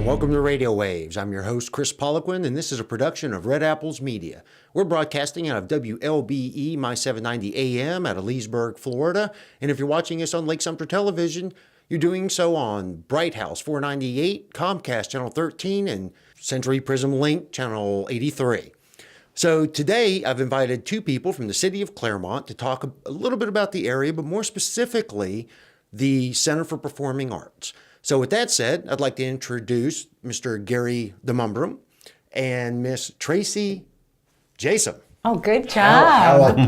and welcome to Radio Waves. I'm your host, Kris Poliquin, and this is a production of Red Apples Media. We're broadcasting out of WLBE, my 790 AM out of Leesburg, Florida. And if you're watching us on Lake Sumter Television, you're doing so on Bright House 498, Comcast Channel 13, and Century Prism Link Channel 83. So today I've invited two people from the city of Clermont to talk a little bit about the area, but more specifically, the Center for Performing Arts. So with that said, I'd like to introduce Mr. Gary DeMumbrum and Miss Tracy Jacim. Oh, good job.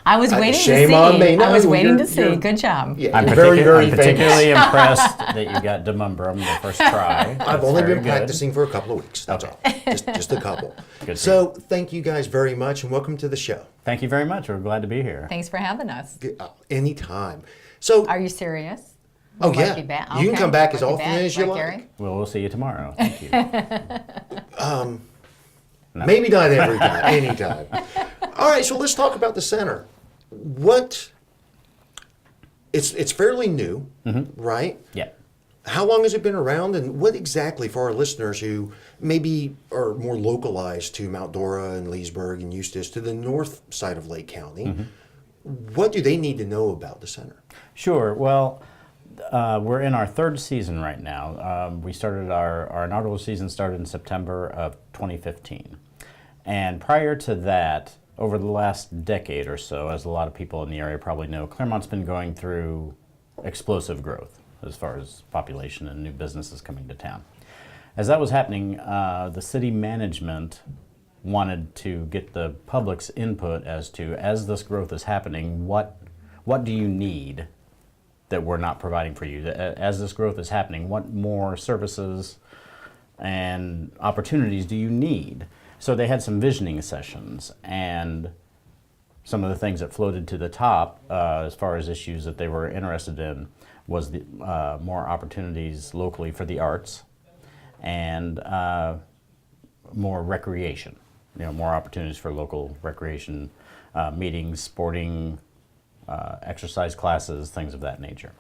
I was waiting to see. Shame on me. No, I was waiting to see. Good job. Yeah, I'm particularly impressed that you got DeMumbrum the first try. I've only been practicing for a couple of weeks. That's all. Just a couple. Good so thank you guys very much and welcome to the show. Thank you very much. We're glad to be here. Thanks for having us. Anytime. So, are you serious? Oh, yeah. You can come back as often as you like. Gary? Well, we'll see you tomorrow. Thank you. No. Maybe not every time, anytime. All right, so let's talk about the center. It's fairly new, right? Yeah. How long has it been around, and what exactly, for our listeners who maybe are more localized to Mount Dora and Leesburg and Eustis, to the north side of Lake County, what do they need to know about the center? Sure. Well, we're in our third season right now. We started our inaugural season started in September of 2015. And prior to that, over the last decade or so, as a lot of people in the area probably know, Clermont's been going through explosive growth as far as population and new businesses coming to town. As that was happening, the city management wanted to get the public's input as to, as this growth is happening, what do you need that we're not providing for you? As this growth is happening, what more services and opportunities do you need? So they had some visioning sessions, and some of the things that floated to the top as far as issues that they were interested in was the more opportunities locally for the arts and more recreation, more opportunities for local recreation, meetings, sporting, exercise classes, things of that nature.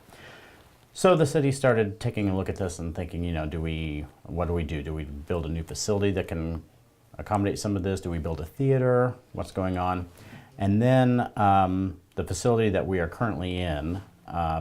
So the city started taking a look at this and thinking, what do we do? Do we build a new facility that can accommodate some of this? Do we build a theater? What's going on? And then the facility that we are currently in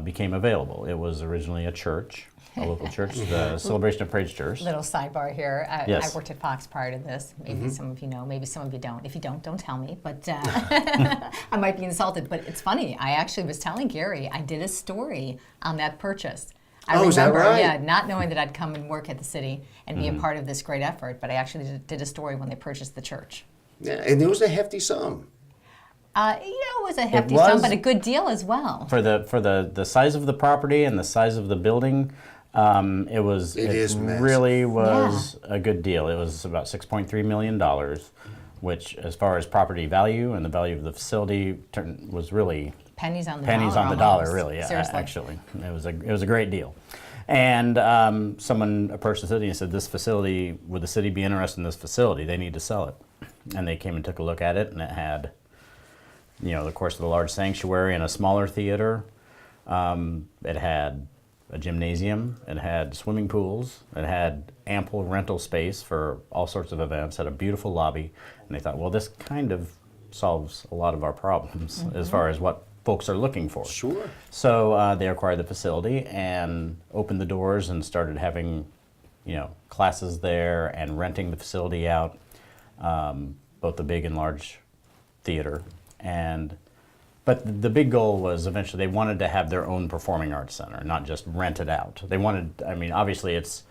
became available. It was originally a church, a local church, the Celebration of Praise Church. Little sidebar here. Yes. I worked at Fox prior to this. Maybe some of you know, maybe some of you don't. If you don't tell me. But I might be insulted. But it's funny. I actually was telling Gary, I did a story on that purchase. I remember, is that right? Yeah, not knowing that I'd come and work at the city and be a part of this great effort, but I actually did a story when they purchased the church. Yeah, and it was a hefty sum. It was a hefty sum, but a good deal as well. For the size of the property and the size of the building, it really was a good deal. It was about $6.3 million, which, as far as property value and the value of the facility, was really pennies on the dollar, almost. really. Seriously. Actually, it was a great deal. And someone approached the city and said, "This facility, would the city be interested in this facility? They need to sell it." And they came and took a look at it, and it had, of course, the large sanctuary and a smaller theater. It had a gymnasium. It had swimming pools. It had ample rental space for all sorts of events. Had a beautiful lobby, and they thought, well, this kind of solves a lot of our problems as far as what folks are looking for. Sure. So they acquired the facility and opened the doors and started having, classes there and renting the facility out, both the big and large theater. But the big goal was eventually they wanted to have their own performing arts center, not just rent it out. They wanted, obviously it's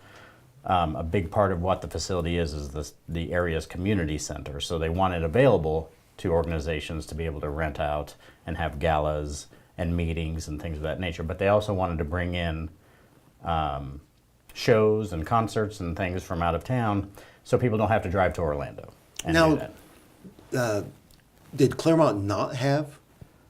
a big part of what the facility is the area's community center. So they want it available to organizations to be able to rent out and have galas and meetings and things of that nature. But they also wanted to bring in shows and concerts and things from out of town so people don't have to drive to Orlando and do that. Did Clermont not have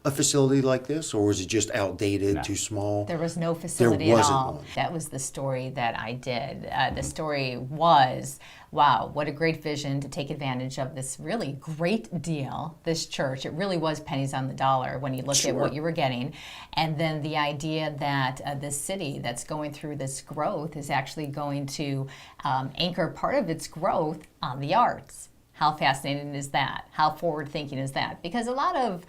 a facility like this, or was it just outdated, No. too small? There was no facility at wasn't all. one. That was the story that I did. The story was, wow, what a great vision to take advantage of this really great deal, this church. It really was pennies on the dollar when you looked at what you were getting. And then the idea that this city that's going through this growth is actually going to anchor part of its growth on the arts. How fascinating is that? How forward-thinking is that? Because a lot of,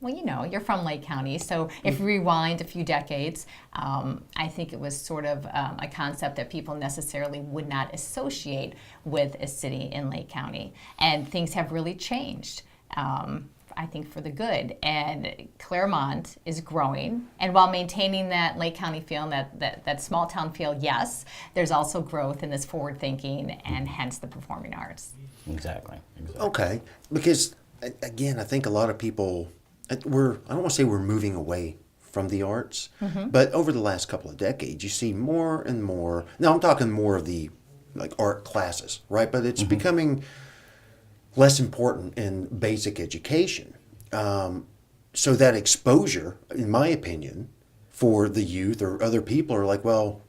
well, you know, you're from Lake County, so if you rewind a few decades, I think it was sort of a concept that people necessarily would not associate with a city in Lake County. And things have really changed. I think for the good. And Clermont is growing. And while maintaining that Lake County feel and that small town feel, yes, there's also growth in this forward thinking and hence the performing arts. Exactly. Okay, because again, I think a lot of people, I don't want to say we're moving away from the arts, but over the last couple of decades, you see more and more. Now, I'm talking more of the like art classes, right? But it's becoming less important in basic education. So that exposure, in my opinion, for the youth or other people are like, well,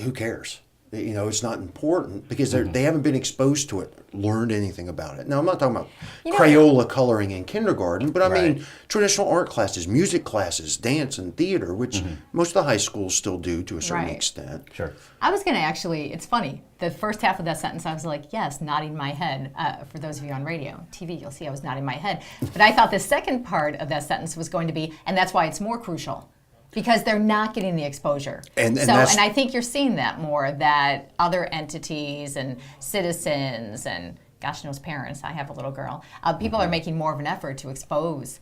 who cares? You know, it's not important because they haven't been exposed to it, learned anything about it. Now, I'm not talking about Crayola coloring in kindergarten, but I mean traditional art classes, music classes, dance and theater, which most of the high schools still do to a certain extent. Sure. I was going to actually, it's funny, the first half of that sentence, I was like, yes, nodding my head. For those of you on radio, TV, you'll see I was nodding my head. But I thought the second part of that sentence was going to be, and that's why it's more crucial. Because they're not getting the exposure. And I think you're seeing that more, that other entities and citizens and gosh knows parents, I have a little girl, people are making more of an effort to expose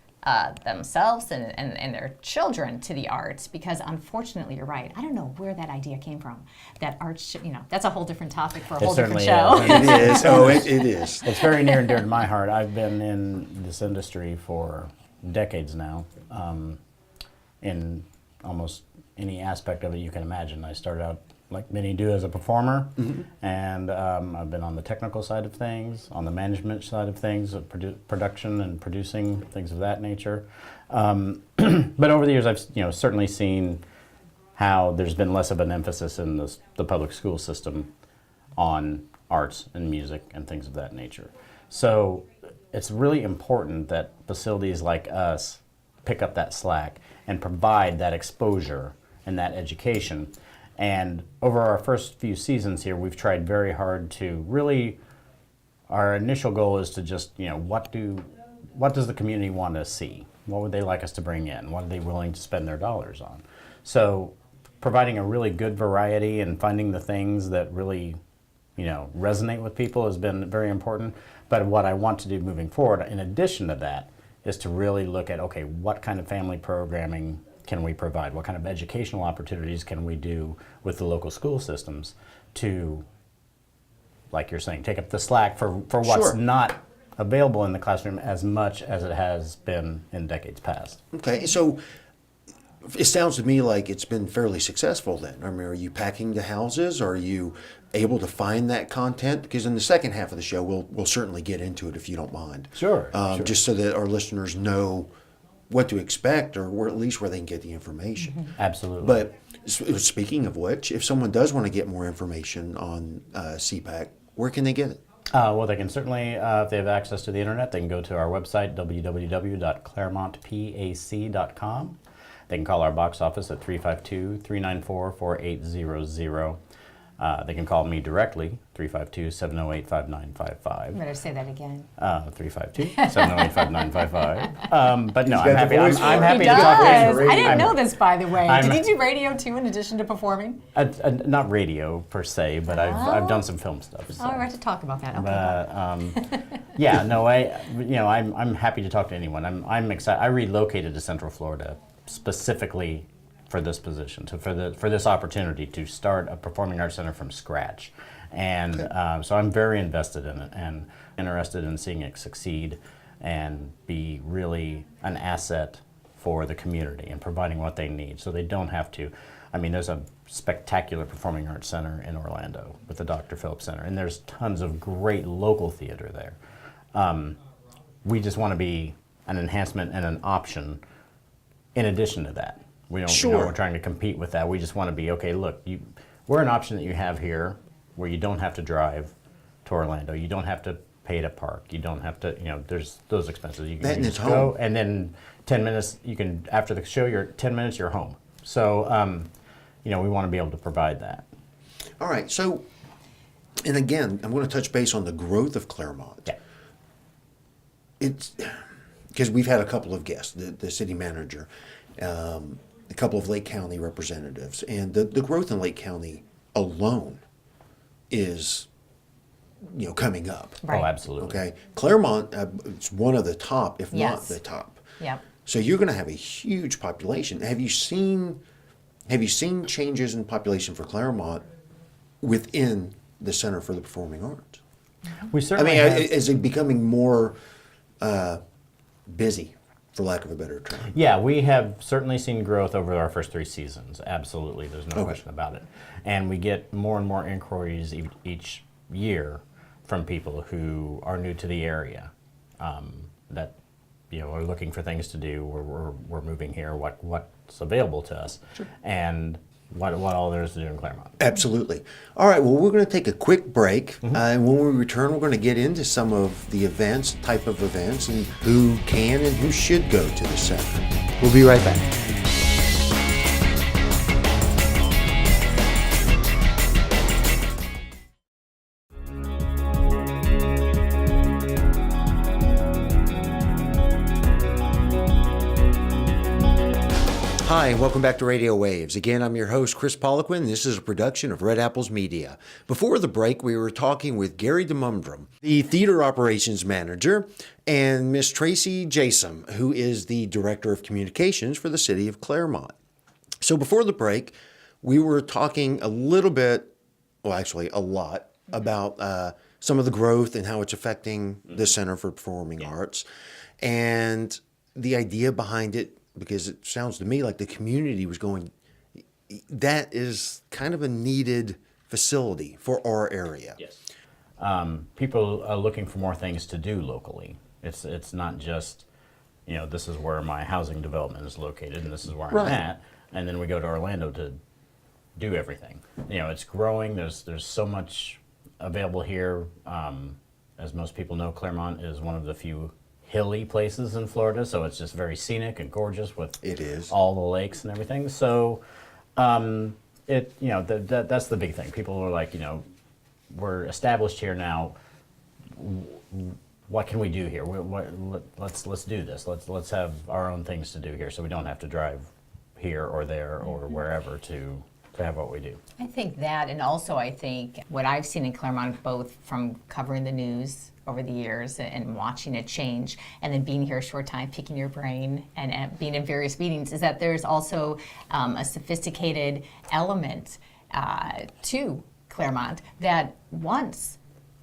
themselves and their children to the arts because unfortunately you're right. I don't know where that idea came from. That arts, that's a whole different topic for a whole different show. It is. Oh, it is. It's very near and dear to my heart. I've been in this industry for decades now. In almost any aspect of it you can imagine. I started out like many do as a performer, and I've been on the technical side of things, on the management side of things, production and producing, things of that nature. But over the years I've certainly seen how there's been less of an emphasis in the public school system on arts and music and things of that nature. So it's really important that facilities like us pick up that slack and provide that exposure and that education. And over our first few seasons here, we've tried very hard to really, our initial goal is to just, what does the community want to see? What would they like us to bring in? What are they willing to spend their dollars on? So providing a really good variety and finding the things that really, resonate with people has been very important. But what I want to do moving forward, in addition to that, is to really look at, okay, what kind of family programming can we provide? What kind of educational opportunities can we do with the local school systems to, like you're saying, take up the slack for what's not available in the classroom as much as it has been in decades past. Okay, so it sounds to me like it's been fairly successful then. I mean, are you packing the houses? Are you able to find that content? Because in the second half of the show, we'll certainly get into it if you don't mind. Sure. Just so that our listeners know what to expect or at least where they can get the information. Absolutely. But speaking of which, if someone does want to get more information on CPAC, where can they get it? Well, they can certainly, if they have access to the internet, they can go to our website, www.clermontpac.com. They can call our box office at 352-394-4800. They can call me directly, 352-708-5955. You better say that again. 352-708-5955. But no, I'm got the happy. voice I'm for it. happy He to talk to does. you. I didn't know this, by the way. I'm- Did he do radio too in addition to performing? Not radio per se, but I've done some film stuff. So. Oh, we're going to talk about that. Okay. Yeah, no, I'm happy to talk to anyone. I'm excited. I relocated to Central Florida specifically for this position, for this opportunity to start a performing arts center from scratch, and so I'm very invested in it and interested in seeing it succeed and be really an asset for the community and providing what they need, so they don't have to. I mean, there's a spectacular performing arts center in Orlando with the Dr. Phillips Center, and there's tons of great local theater there. We just want to be an enhancement and an option in addition to that. We don't, Sure. we're trying to compete with that. We just want to be, okay, look, we're an option that you have here where you don't have to drive to Orlando. You don't have to pay to park. You don't have to, there's those expenses. You can just go, and then 10 minutes, after the show, 10 minutes, you're home. So, we want to be able to provide that. All right. So, and again, I'm going to touch base on the growth of Clermont. Yeah. It's because we've had a couple of guests, the city manager, a couple of Lake County representatives, and the growth in Lake County alone is, coming up. Right. Oh, absolutely. Okay. Clermont, it's one of the top, if not Yes. the top. Yep. So you're going to have a huge population. Have you seen changes in population for Clermont within the Center for the Performing Arts? We I certainly mean, have, is it becoming more busy, for lack of a better term? yeah, we have certainly seen growth over our first 3 seasons. Absolutely, there's no question about it. And we get more and more inquiries each year from people who are new to the area that are looking for things to do. We're moving here. What's available to us, and what all there is to do in Clermont. Absolutely. All right, well, we're going to take a quick break. And when we return, we're going to get into some of the events, type of events, and who can and who should go to the center. We'll be right back. Hi, and welcome back to Radio Waves. Again, I'm your host, Kris Poliquin. This is a production of Red Apples Media. Before the break, we were talking with Gary DeMundrum, the theater operations manager, and Miss Tracy Jacim, who is the director of communications for the city of Clermont. So before the break, we were talking a little bit, well, actually a lot, about some of the growth and how it's affecting the Center for Performing Arts, and the idea behind it, because it sounds to me like the community was going, that is kind of a needed facility for our area. Yes. People are looking for more things to do locally. It's not just, this is where my housing development is located and this is where Right. I'm at, and then we go to Orlando to do everything. It's growing. There's so much available here. As most people know, Clermont is one of the few hilly places in Florida, so it's just very scenic and gorgeous with It is. all the lakes and everything. So, that's the big thing. People are like, we're established here now. What can we do here? Let's do this. Let's have our own things to do here, so we don't have to drive here or there or wherever to have what we do. I think that, and also I think what I've seen in Clermont, both from covering the news over the years and watching it change, and then being here a short time, picking your brain, and being in various meetings, is that there's also a sophisticated element to Clermont that wants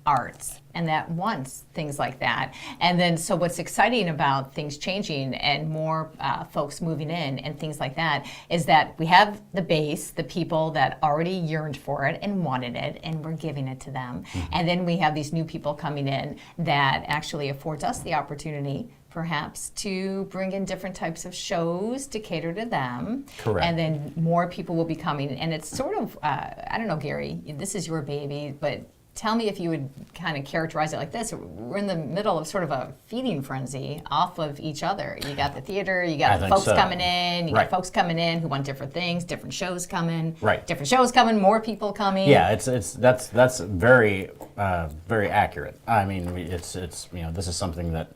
arts and that wants things like that. And then, so what's exciting about things changing and more folks moving in and things like that is that we have the base, the people that already yearned for it and wanted it, and we're giving it to them. And then we have these new people coming in that actually affords us the opportunity perhaps to bring in different types of shows to cater to them. Correct. And then more people will be coming. And it's sort of, I don't know, Gary, this is your baby, but tell me if you would kind of characterize it like this. We're in the middle of sort of a feeding frenzy off of each other. You got the theater, you got I think folks so. coming in, you Right. got folks coming in who want different things, different shows coming, Right. different shows coming, more people coming. Yeah, that's very very accurate. I mean, it's this is something that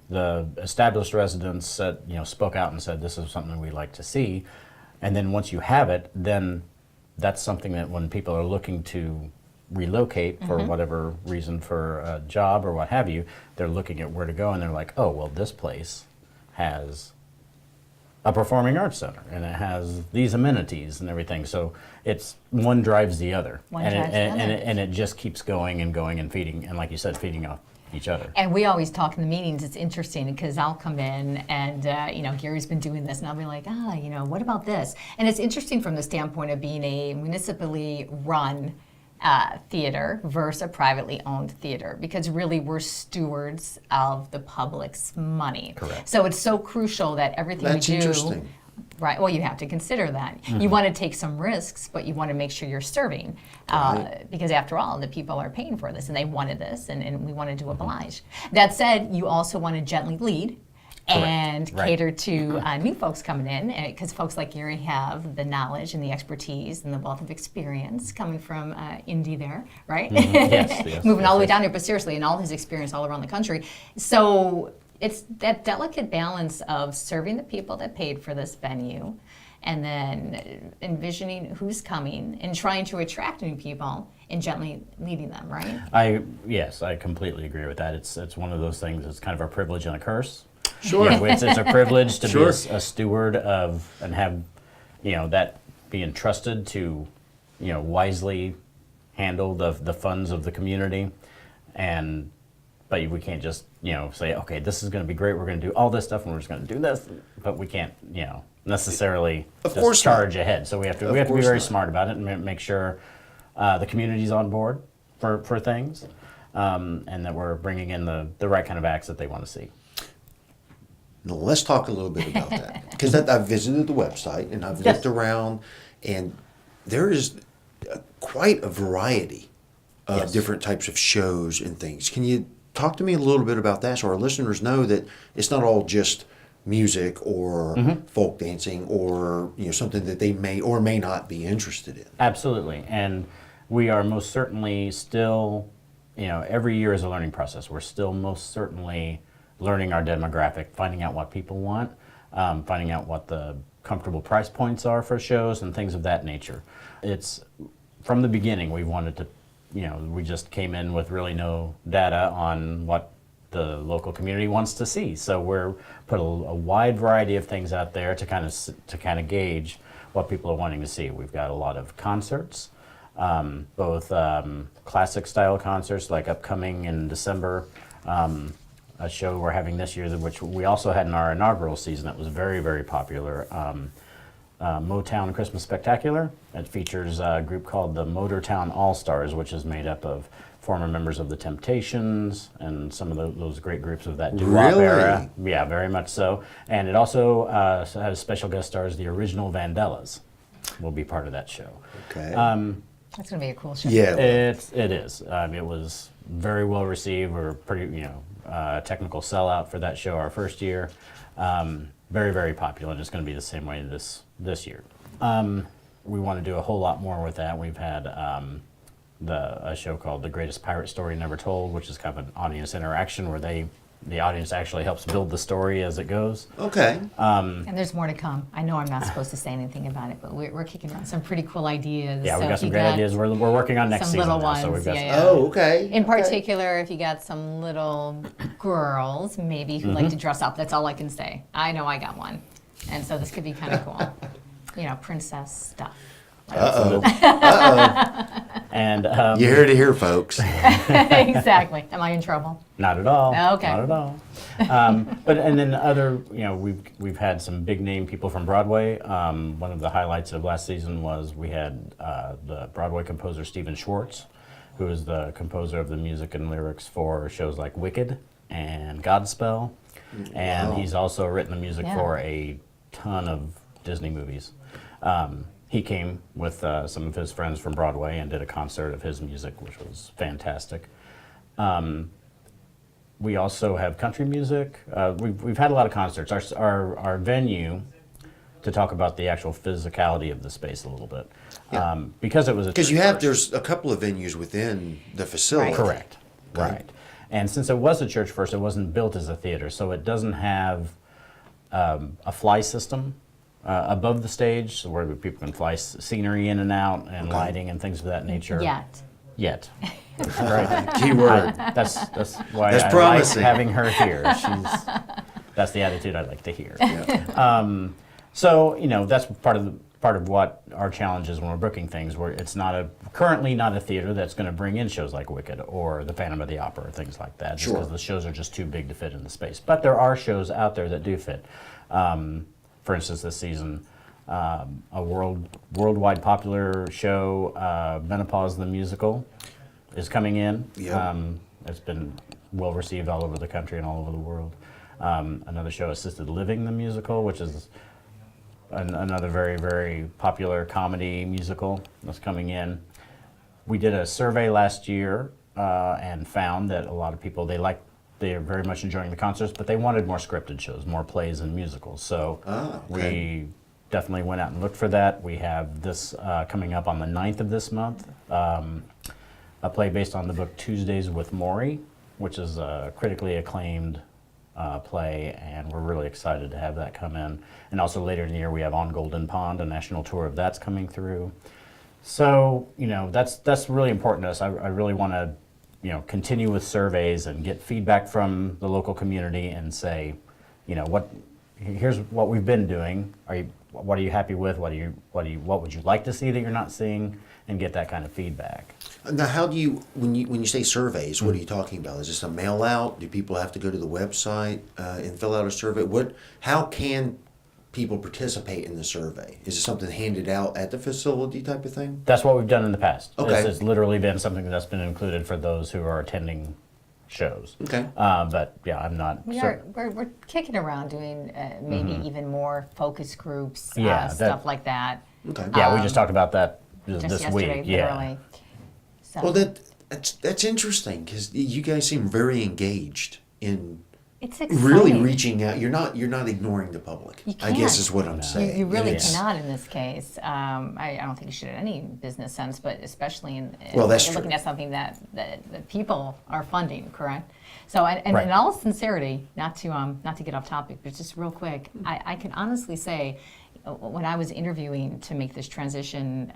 the established residents said, spoke out and said this is something we'd like to see, and then once you have it, then that's something that when people are looking to relocate for whatever reason, for a job or what have you, they're looking at where to go and they're like, oh, well, this place has a performing arts center and it has these amenities and everything. So it's one drives the other. One and drives the other. and it just keeps going and going and feeding, and like you said, feeding off each other. And we always talk in the meetings. It's interesting because I'll come in and, Gary's been doing this, and I'll be like, what about this? And it's interesting from the standpoint of being a municipally run theater versus a privately owned theater, because really we're stewards of the public's money. Correct. So it's so crucial that everything That's we do. interesting. Right. Well, you have to consider that. You want to take some risks, but you want to make sure you're serving, because after all, the people are paying for this, and they wanted this, and we wanted to oblige. That said, you also want to gently lead and Right. cater to new folks coming in, because folks like Gary have the knowledge and the expertise and the wealth of experience coming from Indy there, right? Yes, Moving all the way yes. down here, but seriously, and all his experience all around the country. So it's that delicate balance of serving the people that paid for this venue, and then envisioning who's coming and trying to attract new people and gently leading them, right? Yes, I completely agree with that. It's one of those things. It's kind of a privilege and a curse. Sure. It's a privilege to Sure. be a steward of and have, that be entrusted to, wisely handle the funds of the community, but we can't just say, okay, this is going to be great. We're going to do all this stuff, and we're just going to do this, but we can't necessarily Of just course not. charge ahead. So we have to be course very not. smart about it and make sure the community's on board for things, and that we're bringing in the right kind of acts that they want to see. Now, let's talk a little bit about that, because I've visited the website and I've looked around, and there is quite a variety of Yes. different types of shows and things. Can you talk to me a little bit about that, so our listeners know that it's not all just music or folk dancing or something that they may or may not be interested in? Absolutely, and we are most certainly still, every year is a learning process. We're still most certainly learning our demographic, finding out what people want, finding out what the comfortable price points are for shows and things of that nature. It's from the beginning we wanted to, we just came in with really no data on what the local community wants to see. So we're put a wide variety of things out there to kind of gauge what people are wanting to see. We've got a lot of concerts, both classic style concerts like upcoming in December. A show we're having this year, which we also had in our inaugural season, that was very, very popular. Motown Christmas Spectacular. It features a group called the Motortown All-Stars, which is made up of former members of the Temptations and some of those great groups of that doo-wop Really? era. Yeah, very much so. And it also has special guest stars. The original Vandellas will be part of that show. Okay. That's going to be a cool show. Yeah. It is. It was very well received. We're pretty, technical sellout for that show our first year. Very, very popular, and it's going to be the same way this year. We want to do a whole lot more with that. We've had a show called The Greatest Pirate Story Never Told, which is kind of an audience interaction where the audience actually helps build the story as it goes. Okay. And there's more to come. I know I'm not supposed to say anything about it, but we're kicking around some pretty cool ideas. Yeah, So we've got if some you great ideas. We're working on next some season little now, so ones, we've got yeah. Oh, okay. In Okay. particular, if you got some little girls, maybe, who like to dress up, that's all I can say. I know I got one. And so this could be kind of cool. Princess stuff. Uh-oh. And You heard it here, folks. Exactly. Am I in trouble? not at all. Okay. Not at all. And then other, we've had some big name people from Broadway. One of the highlights of last season was we had the Broadway composer Stephen Schwartz, who is the composer of the music and lyrics for shows like Wicked and Godspell, and he's also written the music for a ton of Disney movies. He came with some of his friends from Broadway and did a concert of his music, which was fantastic. We also have country music. We've had a lot of concerts. Our venue, to talk about the actual physicality of the space a little bit, because it was Because there's a couple of venues within the facility. correct, right. And since it was a church first, it wasn't built as a theater, so it doesn't have a fly system above the stage, so where people can fly scenery in and out and lighting and things of that nature. Yet. Right. Keyword. That's why That's I promising. like having her here. That's the attitude I like to hear. So that's part of what our challenge is when we're booking things. Where it's currently not a theater that's going to bring in shows like Wicked or the Phantom of the Opera or things like that, just because the shows are just too big to fit in the space. But there are shows out there that do fit. For instance, this season, a worldwide popular show, Menopause the Musical, is coming in. Yep. It's been well received all over the country and all over the world. Another show, Assisted Living the Musical, which is another very, very popular comedy musical that's coming in. We did a survey last year and found that a lot of people, they're very much enjoying the concerts, but they wanted more scripted shows, more plays and musicals. So we definitely went out and looked for that. We have this coming up on the 9th of this month, a play based on the book Tuesdays with Morrie, which is a critically acclaimed play, and we're really excited to have that come in. And also later in the year, we have On Golden Pond, a national tour of that's coming through. So, that's really important to us. I really want to, continue with surveys and get feedback from the local community and say, here's what we've been doing. What are you happy with? What would you like to see that you're not seeing? And get that kind of feedback. Now, how do you, when you say surveys, what are you talking about? Is this a mail out? Do people have to go to the website and fill out a survey? How can people participate in the survey? Is it something handed out at the facility type of thing? That's what we've done in the past. Okay. It's literally been something that's been included for those who are attending shows. Okay. But yeah, I'm not. We're kicking around doing maybe even more focus groups, stuff like that. Okay. Yeah, we just talked about that Just this yesterday, week. literally. So. Well, that's interesting because you guys seem very engaged in it's exciting. really reaching out. You're not ignoring the public. You I guess can't. is what I'm saying. You really It's- cannot in this case. I don't think you should in any business sense, but especially in Well, that's you're true. looking at something that people are funding, correct? So, and Right. in all sincerity, not to get off topic, but just real quick, I can honestly say, when I was interviewing to make this transition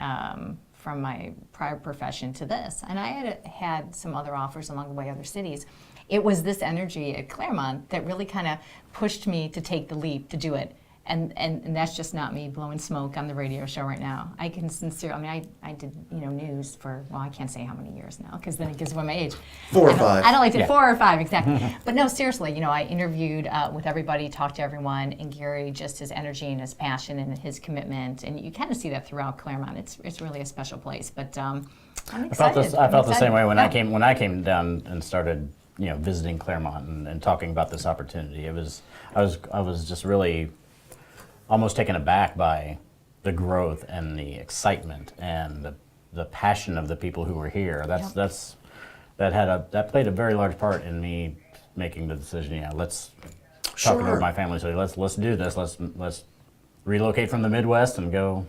from my prior profession to this, and I had some other offers along the way, other cities. It was this energy at Clermont that really kind of pushed me to take the leap to do it. And that's just not me blowing smoke on the radio show right now. I can sincerely, I did, news for, well, I can't say how many years now, because then it gives away my age. 4 or 5. I don't like to, 4 or 5, exactly. But no, seriously, I interviewed with everybody, talked to everyone, and Gary, just his energy and his passion and his commitment, and you kind of see that throughout Clermont. It's really a special place, but I'm excited. I felt the same way when I came down and started, visiting Clermont and talking about this opportunity. I was just really almost taken aback by the growth and the excitement and the passion of the people who were here. That played a very large part in me making the decision. Yeah, let's talking to my family. So let's do this. Let's relocate from the Midwest and go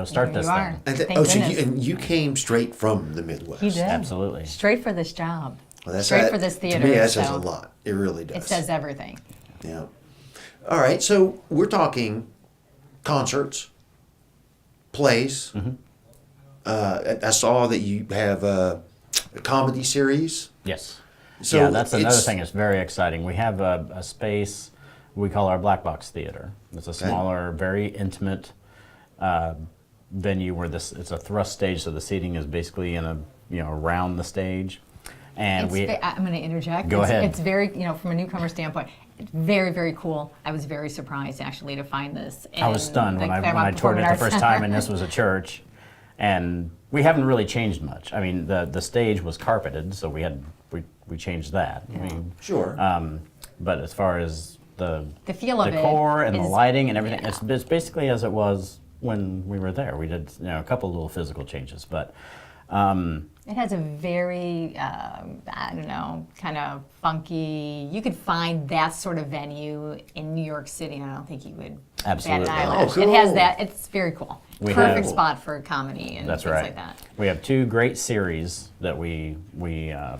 start this thing. And Thank so goodness. you came straight from the Midwest. You did. Absolutely. Straight for this job. Well, that's Straight for this theater. To me, that says so a lot. It really does. It says everything. Yeah. All right. So we're talking concerts, plays. Mm-hmm. I saw that you have a comedy series. Yes. So yeah, that's another it's- thing that's very exciting. We have a space we call our Black Box Theater. It's a smaller, very intimate venue where it's a thrust stage, so the seating is basically around the stage. And I'm going to interject. Go ahead. It's very, from a newcomer standpoint, it's very, very cool. I was very surprised actually to find this. I was stunned when I toured it the first time, and this was a church. And we haven't really changed much. I mean, the stage was carpeted, so we changed that. Yeah. I mean, Sure. but as far as the feel of it decor and the is- lighting and everything, yeah. it's basically as it was when we were there. We did a couple little physical changes, but It has a very, kind of funky, you could find that sort of venue in New York City, and I don't think you would Absolutely. bat an eyelash. Oh, It has cool. that, it's very cool. We Perfect have- spot for comedy and that's things right. like that. We have 2 great series that we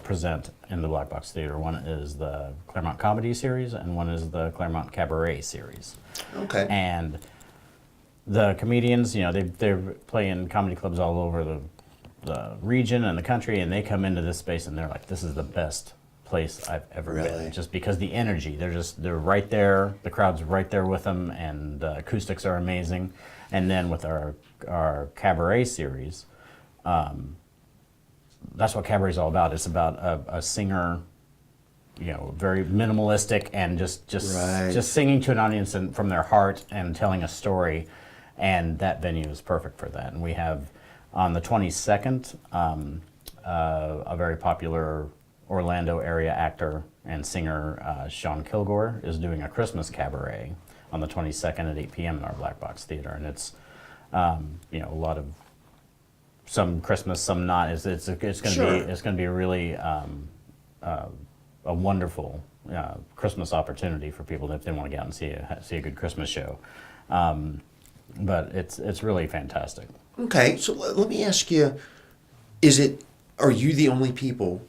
present in the Black Box Theater. One is the Clermont Comedy Series, and one is the Clermont Cabaret Series. Okay. And the comedians, they're playing comedy clubs all over the region and the country, and they come into this space and they're like, this is the best place I've ever Really? been. Just because the energy, they're right there, the crowd's right there with them, and the acoustics are amazing. And then with our cabaret series, that's what cabaret is all about. It's about a singer, very minimalistic and just Right. singing to an audience and from their heart and telling a story. and that venue is perfect for that. And we have on the 22nd a very popular Orlando area actor and singer Sean Kilgore is doing a Christmas cabaret on the 22nd at 8 p.m. in our Black Box Theater, and it's a lot of some Christmas, some not. It's going to be really a wonderful Christmas opportunity for people if they want to get out and see a good Christmas show. But it's really fantastic. Okay, so let me ask you: are you the only people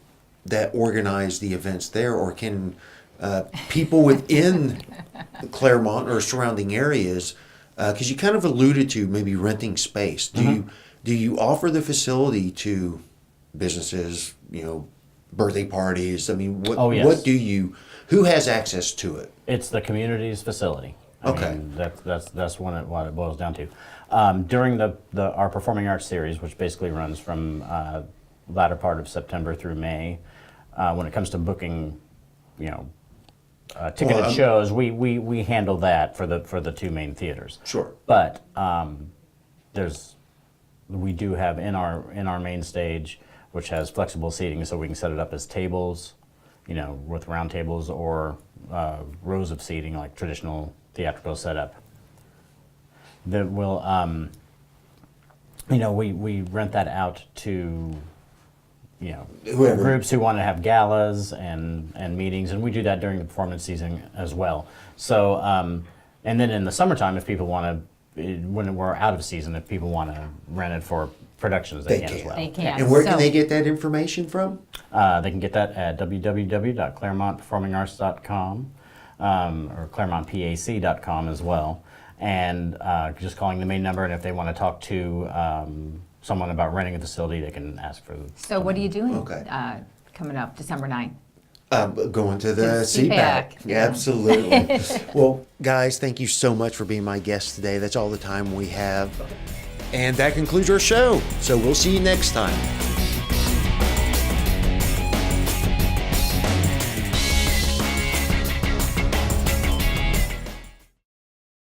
that organize the events there, or can people within Clermont or surrounding areas? Because you kind of alluded to maybe renting space. Do you offer the facility to businesses? Birthday parties. I mean, what do you? Who has access to it? It's the community's facility. I mean, that's what it boils down to. During our Performing Arts series, which basically runs from latter part of September through May, when it comes to booking, ticketed shows, we handle that for the two main theaters. Sure. But we do have in our main stage, which has flexible seating, so we can set it up as tables, with round tables or rows of seating like traditional theatrical setup. That will, we rent that out to, Whoever. groups who want to have galas and meetings, and we do that during the performance season as well. So, and then in the summertime, if people want to, when we're out of season, if people want to rent it for productions, they can as well. They can. And where can they get that information from? They can get that at www.clermontperformingarts.com or clermontpac.com as well. And just calling the main number, and if they want to talk to someone about renting a facility, they can ask for. So what are you doing coming up December 9th? Going to the CPAC. Yeah, absolutely. Well, guys, thank you so much for being my guest today. That's all the time we have. And that concludes our show. So we'll see you next time.